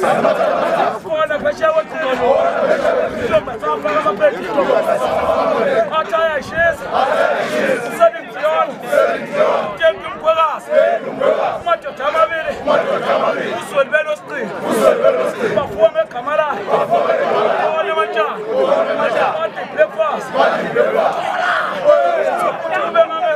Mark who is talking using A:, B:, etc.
A: Fona kashawa tilo. Matamba kama peti. Ataya shezi. Sabi Zion. Kempi mkwagasi. Mato tamabili. Uswe belo stri. Bafuame kamara. Ole macha. Mati breakfast. Ube mame.